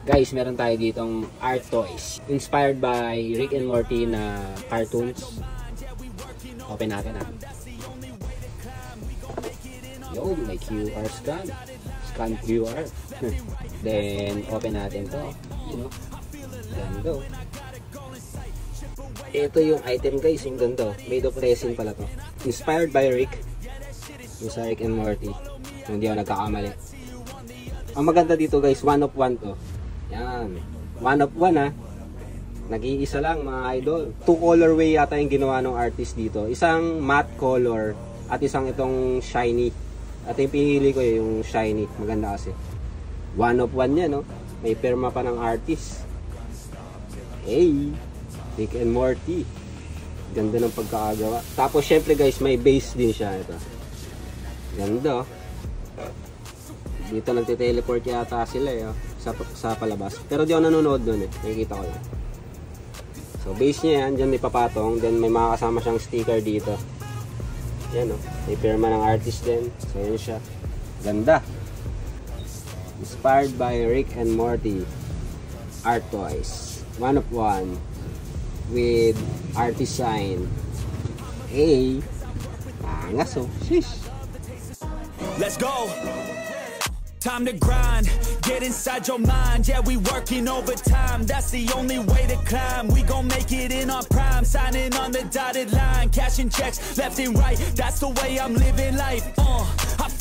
Guys, meron tayo ditong art toys. Inspired by Rick and Morty na cartoons. Open natin ha. Yo, may QR scan. Scan QR. Then, open natin to. You know. Ganda. Ito yung item guys. Yung ganda. Made of resin pala to. Inspired by Rick. Yung sa Rick and Morty. Kung hindi ako nagkakamali. Ang maganda dito guys, 1 of 1 to. Yan. 1 of 1 ha. Nag-iisa lang mga idol. 2 colorway yata yung ginawa ng artist dito. Isang matte color at isang itong shiny. At yung pinili ko yung shiny. Maganda kasi. 1 of 1 yan no. May perma pa ng artist. Hey! Rick and Morty. Ganda ng pagkakagawa. Tapos syempre guys, may base din siya. Ito. Ganda. Dito nagte-teleport yata sila eh. Sa palabas. Pero di ako nanonood doon eh. Nakikita ko lang. So base niya yan. Diyan may papatong. Then may makakasama siyang sticker dito. Yan o. May pirma ng artist din. So yun siya. Ganda. Inspired by Rick and Morty. Art toys. 1 of 1. With artist sign. Hey. Angas o. Sheesh. Let's go. Time to grind, get inside your mind. Yeah, we working overtime. That's the only way to climb. We gon' make it in our prime. Signing on the dotted line, cashing checks left and right. That's the way I'm living life. I feel